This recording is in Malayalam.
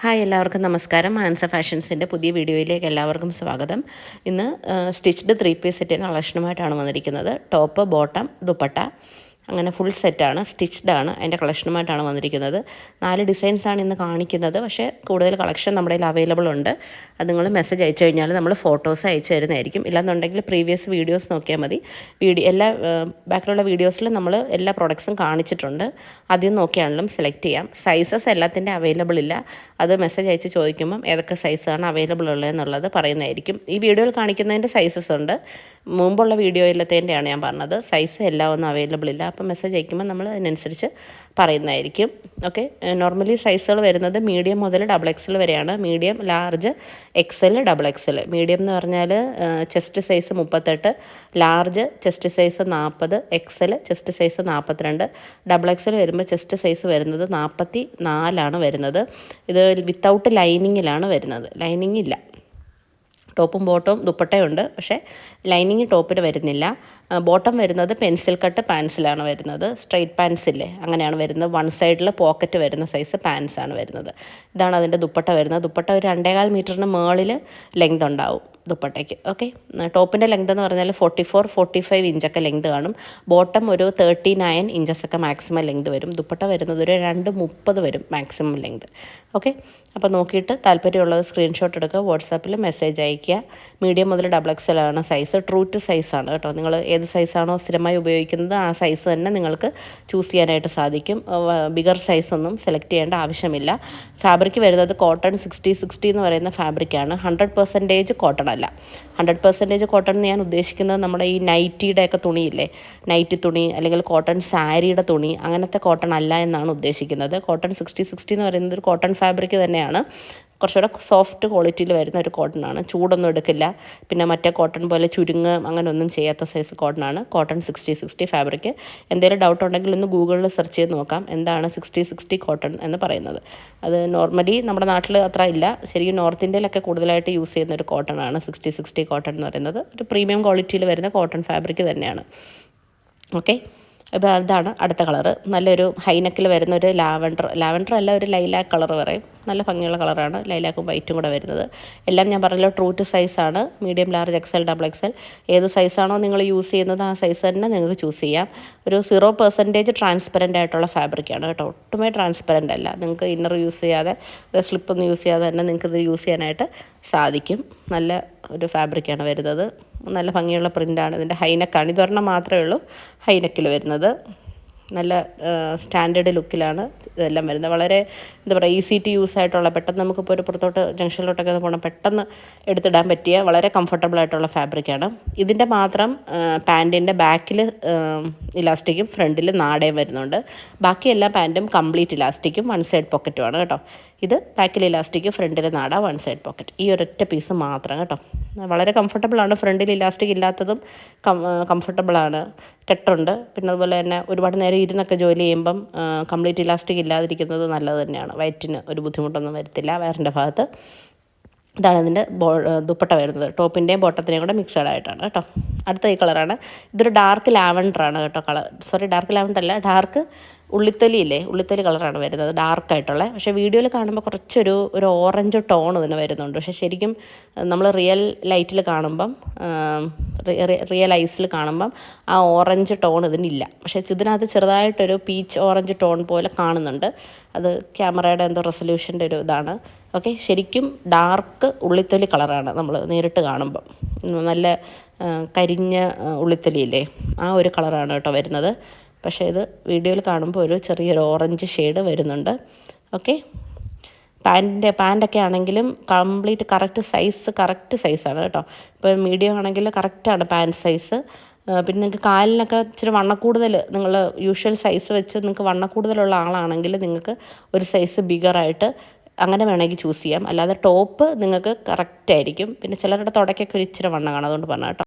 ഹായ് എല്ലാവർക്കും നമസ്കാരം. മാൻസ ഫാഷൻസിൻ്റെ പുതിയ വീഡിയോയിലേക്ക് എല്ലാവർക്കും സ്വാഗതം. ഇന്ന് സ്റ്റിച്ച്ഡ് 3 പീസ് സെറ്റിൻ്റെ കളക്ഷനുമായിട്ടാണ് വന്നിരിക്കുന്നത്. ടോപ്പ്, ബോട്ടം, ദുപ്പട്ട അങ്ങനെ ഫുൾ സെറ്റാണ്, സ്റ്റിച്ച്ഡ് ആണ്. അതിൻ്റെ കളക്ഷനുമായിട്ടാണ് വന്നിരിക്കുന്നത്. 4 ഡിസൈൻസാണ് ഇന്ന് കാണിക്കുന്നത്. പക്ഷേ കൂടുതൽ കളക്ഷൻ നമ്മുടെ കയ്യിൽ അവൈലബിൾ ഉണ്ട്. അത് നിങ്ങൾ മെസ്സേജ് അയച്ചു കഴിഞ്ഞാൽ നമ്മൾ ഫോട്ടോസ് അയച്ചു തരുന്നതായിരിക്കും. ഇല്ലാന്നുണ്ടെങ്കിൽ പ്രീവിയസ് വീഡിയോസ് നോക്കിയാൽ മതി. എല്ലാ ബാക്കിലുള്ള വീഡിയോസിൽ നമ്മൾ എല്ലാ പ്രോഡക്ട്സും കാണിച്ചിട്ടുണ്ട്. ആദ്യം നോക്കിയാണെങ്കിലും സെലക്ട് ചെയ്യാം. സൈസസ് എല്ലാത്തിൻ്റെ അവൈലബിൾ ഇല്ല. അത് മെസ്സേജ് അയച്ച് ചോദിക്കുമ്പം ഏതൊക്കെ സൈസാണ് അവൈലബിൾ ഉള്ളതെന്നുള്ളത് പറയുന്നതായിരിക്കും. ഈ വീഡിയോയിൽ കാണിക്കുന്നതിൻ്റെ സൈസസ് ഉണ്ട്. മുമ്പുള്ള വീഡിയോയിലത്തേൻ്റെയാണ് ഞാൻ പറഞ്ഞത്. സൈസ് എല്ലാം ഒന്നും അവൈലബിൾ ഇല്ല. അപ്പം മെസ്സേജ് അയക്കുമ്പോൾ നമ്മൾ അതിനനുസരിച്ച് പറയുന്നതായിരിക്കും. ഓക്കെ, നോർമലി സൈസുകൾ വരുന്നത് മീഡിയം മുതൽ XXL വരെയാണ്. Medium, large, XL, XXL. Medium എന്ന് പറഞ്ഞാൽ chest size 38, large chest size 40, XL chest size 42, XXL വരുമ്പോൾ ചെസ്റ്റ് സൈസ് വരുന്നത് 44 വരുന്നത്. ഇത് വിത്തൗട്ട് ലൈനിങ്ങിലാണ് വരുന്നത്. ലൈനിങ് ഇല്ല. ടോപ്പും ബോട്ടവും ദുപ്പട്ടയുണ്ട്, പക്ഷേ ലൈനിങ് ടോപ്പിന് വരുന്നില്ല. ബോട്ടം വരുന്നത് പെൻസിൽ കട്ട് പാൻസിലാണ് വരുന്നത്. സ്ട്രെയിറ്റ് പാൻസില്ലേ, അങ്ങനെയാണ് വരുന്നത്. വൺ സൈഡിൽ പോക്കറ്റ് വരുന്ന സൈസ് പാൻസാണ് വരുന്നത്. ഇതാണ് അതിൻ്റെ ദുപ്പട്ട വരുന്നത്. ദുപ്പട്ട ഒരു 2.25 മീറ്ററിന് മുകളിൽ ലെങ്ത് ഉണ്ടാവും ദുപ്പട്ടയ്ക്ക്. ഓക്കെ, ടോപ്പിൻ്റെ ലെങ്ത് എന്ന് പറഞ്ഞാൽ 44-45 ഇഞ്ചൊക്കെ ലെങ്ത് കാണും. ബോട്ടം ഒരു 39 ഇഞ്ചസൊക്കെ മാക്സിമം ലെങ്ത് വരും. ദുപ്പട്ട വരുന്നത് ഒരു 2.30 വരും മാക്സിമം ലെങ്ത്. ഓക്കെ, അപ്പോൾ നോക്കിയിട്ട് താല്പര്യമുള്ളത് സ്ക്രീൻഷോട്ട് എടുക്കുക, വാട്സാപ്പിൽ മെസ്സേജ് അയയ്ക്കുക. മീഡിയം മുതൽ XXL ആണ് സൈസ്. ട്രൂ ടു സൈസാണ് കേട്ടോ. നിങ്ങൾ ഏത് സൈസാണോ സ്ഥിരമായി ഉപയോഗിക്കുന്നത് ആ സൈസ് തന്നെ നിങ്ങൾക്ക് ചൂസ് ചെയ്യാനായിട്ട് സാധിക്കും. ബിഗർ സൈസൊന്നും സെലക്ട് ചെയ്യേണ്ട ആവശ്യമില്ല. ഫാബ്രിക് വരുന്നത് കോട്ടൺ 60-60 എന്ന് പറയുന്ന ഫാബ്രിക്കാണ്. 100% കോട്ടൺ അല്ല. 100% കോട്ടൺ എന്ന് ഞാൻ ഉദ്ദേശിക്കുന്നത് നമ്മുടെ ഈ നൈറ്റിയുടെയൊക്കെ തുണിയില്ലേ, നൈറ്റി തുണി അല്ലെങ്കിൽ കോട്ടൺ സാരിയുടെ തുണി, അങ്ങനത്തെ കോട്ടൺ അല്ല എന്നാണ് ഉദ്ദേശിക്കുന്നത്. കോട്ടൺ 60-60 എന്ന് പറയുന്നത് ഒരു കോട്ടൺ ഫാബ്രിക് തന്നെയാണ്. കുറച്ചുകൂടെ സോഫ്റ്റ് ക്വാളിറ്റിയിൽ വരുന്ന ഒരു കോട്ടണാണ്. ചൂടൊന്നും എടുക്കില്ല. പിന്നെ മറ്റേ കോട്ടൺ പോലെ ചുരുങ്ങ് അങ്ങനെയൊന്നും ചെയ്യാത്ത സൈസ് കോട്ടണാണ് കോട്ടൺ 60-60 ഫാബ്രിക്. എന്തെങ്കിലും ഡൗട്ട് ഉണ്ടെങ്കിൽ ഒന്ന് ഗൂഗിളിൽ സെർച്ച് ചെയ്ത് നോക്കാം എന്താണ് 60-60 കോട്ടൺ എന്ന് പറയുന്നത്. അത് നോർമലി നമ്മുടെ നാട്ടിൽ അത്ര ഇല്ല. ശരിക്കും നോർത്ത് ഇന്ത്യയിലൊക്കെ കൂടുതലായിട്ട് യൂസ് ചെയ്യുന്ന ഒരു കോട്ടണാണ് 60-60 കോട്ടൺ എന്ന് പറയുന്നത്. ഒരു പ്രീമിയം ക്വാളിറ്റിയിൽ വരുന്ന കോട്ടൺ ഫാബ്രിക് തന്നെയാണ്. ഓക്കെ, അപ്പോൾ അതാണ് അടുത്ത കളറ്. നല്ലൊരു ഹൈനെക്കിൽ വരുന്ന ഒരു ലാവൻഡർ അല്ല, ഒരു ലൈലാക്ക് കളർ പറയും. നല്ല ഭംഗിയുള്ള കളറാണ്. ലൈലാക്കും വൈറ്റും കൂടെ വരുന്നത്. എല്ലാം ഞാൻ പറഞ്ഞല്ലോ ട്രൂ ടു സൈസാണ്. Medium, large, XL, XXL. ഏത് സൈസാണോ നിങ്ങൾ യൂസ് ചെയ്യുന്നത് ആ സൈസ് തന്നെ നിങ്ങൾക്ക് ചൂസ് ചെയ്യാം. ഒരു 0% ട്രാൻസ്പെറൻ്റ് ആയിട്ടുള്ള ഫാബ്രിക്കാണ് കേട്ടോ. ഒട്ടുമേ ട്രാൻസ്പെറൻ്റ് അല്ല. നിങ്ങൾക്ക് ഇന്നർ യൂസ് ചെയ്യാതെ, സ്ലിപ്പൊന്നും യൂസ് ചെയ്യാതെ തന്നെ നിങ്ങൾക്ക് ഇത് യൂസ് ചെയ്യാനായിട്ട് സാധിക്കും. നല്ല ഒരു ഫാബ്രിക്കാണ് വരുന്നത്. നല്ല ഭംഗിയുള്ള പ്രിൻ്റാണ്. ഇതിൻ്റെ ഹൈനെക്കാണ്. ഇതൊരെണ്ണം മാത്രമേ ഉള്ളൂ ഹൈനെക്കിൽ വരുന്നത്. നല്ല സ്റ്റാൻഡേർഡ് ലുക്കിലാണ് ഇതെല്ലാം വരുന്നത്. വളരെ എന്താ പറയുക, ഈസി ടു യൂസ് ആയിട്ടുള്ള, പെട്ടെന്ന് നമുക്കിപ്പോൾ ഒരു പുറത്തോട്ട് ജംഗ്ഷനിലോട്ടൊക്കെ പോകണം, പെട്ടെന്ന് എടുത്തിടാൻ പറ്റിയ വളരെ കംഫർട്ടബിൾ ആയിട്ടുള്ള ഫാബ്രിക്കാണ്. ഇതിൻ്റെ മാത്രം പാൻറ്റിൻ്റെ ബാക്കിൽ ഇലാസ്റ്റിക്കും ഫ്രണ്ടിൽ നാടയും വരുന്നുണ്ട്. ബാക്കി എല്ലാ പാൻറ്റും കംപ്ലീറ്റ് ഇലാസ്റ്റിക്കും 1 സൈഡ് പോക്കറ്റുമാണ് കേട്ടോ. ഇത് ബാക്കിൽ ഇലാസ്റ്റിക്, ഫ്രണ്ടിൽ നാട, 1 സൈഡ് പോക്കറ്റ്. ഈ ഒരൊറ്റ പീസ് മാത്രം കേട്ടോ. വളരെ കംഫർട്ടബിളാണ്. ഫ്രണ്ടിൽ ഇലാസ്റ്റിക് ഇല്ലാത്തതും കംഫർട്ടബിളാണ്. കെട്ടുണ്ട്. പിന്നെ അതുപോലെ തന്നെ ഒരുപാട് നേരം ഇരുന്നൊക്കെ ജോലി ചെയ്യുമ്പം കംപ്ലീറ്റ് ഇലാസ്റ്റിക് ഇല്ലാതിരിക്കുന്നത് നല്ലത് തന്നെയാണ്. വയറ്റിന് ഒരു ബുദ്ധിമുട്ടൊന്നും വരത്തില്ല വയറിൻ്റെ ഭാഗത്ത്. ഇതാണ് ഇതിൻ്റെ ദുപ്പട്ട വരുന്നത്. ടോപ്പിൻ്റെയും ബോട്ടത്തിൻ്റെയും കൂടെ മിക്സഡ് ആയിട്ടാണ് കേട്ടോ. അടുത്ത ഈ കളറാണ്. ഇതൊരു ഡാർക്ക് ലാവൻഡറാണ് കേട്ടോ. ഡാർക്ക് ലാവൻഡർ അല്ല, ഡാർക്ക് ഉള്ളിത്തൊലിയില്ലേ, ഉള്ളിത്തൊലി കളറാണ് വരുന്നത്, ഡാർക്കായിട്ടുള്ള. പക്ഷേ വീഡിയോയിൽ കാണുമ്പോൾ കുറച്ചൊരു ഓറഞ്ച് ടോൺ ഇതിന് വരുന്നുണ്ട്. പക്ഷേ ശരിക്കും നമ്മൾ റിയൽ ലൈറ്റിൽ കാണുമ്പം, റിയൽ ഐസിൽ കാണുമ്പം ആ ഓറഞ്ച് ടോൺ ഇതിനില്ല. പക്ഷേ ഇതിനകത്ത് ചെറുതായിട്ടൊരു പീച്ച് ഓറഞ്ച് ടോൺ പോലെ കാണുന്നുണ്ട്. അത് ക്യാമറയുടെ എന്തോ റെസൊല്യൂഷൻ്റെ ഒരു ഇതാണ്. ഓക്കെ, ശരിക്കും ഡാർക്ക് ഉള്ളിത്തൊലി കളറാണ് നമ്മൾ നേരിട്ട് കാണുമ്പം. നല്ല കരിഞ്ഞ ഉള്ളിത്തൊലിയില്ലേ, ആ ഒരു കളറാണ് കേട്ടോ വരുന്നത്. പക്ഷേ ഇത് വീഡിയോയിൽ കാണുമ്പോൾ ഒരു ചെറിയൊരു ഓറഞ്ച് ഷെയ്ഡ് വരുന്നുണ്ട്. ഓക്കെ, പാൻറ്റൊക്കെ ആണെങ്കിലും കംപ്ലീറ്റ് കറക്റ്റ് സൈസാണ് കേട്ടോ. ഇപ്പോൾ മീഡിയം ആണെങ്കിൽ കറക്റ്റാണ് പാൻറ്റ് സൈസ്. പിന്നെ നിങ്ങൾക്ക് കാലിനൊക്കെ ഇച്ചിരി വണ്ണക്കൂടുതൽ, നിങ്ങൾ യൂഷ്വൽ സൈസ് വെച്ച് നിങ്ങൾക്ക് വണ്ണക്കൂടുതലുള്ള ആളാണെങ്കിൽ നിങ്ങൾക്ക് ഒരു സൈസ് ബിഗറായിട്ട് അങ്ങനെ വേണമെങ്കിൽ ചൂസ് ചെയ്യാം. അല്ലാതെ ടോപ്പ് നിങ്ങൾക്ക് കറക്റ്റായിരിക്കും. പിന്നെ ചിലരുടെ തുടക്കൊക്കെ ഒരു ഇച്ചിരി വണ്ണം കാണും, അതുകൊണ്ട് പറഞ്ഞാൽ കേട്ടോ.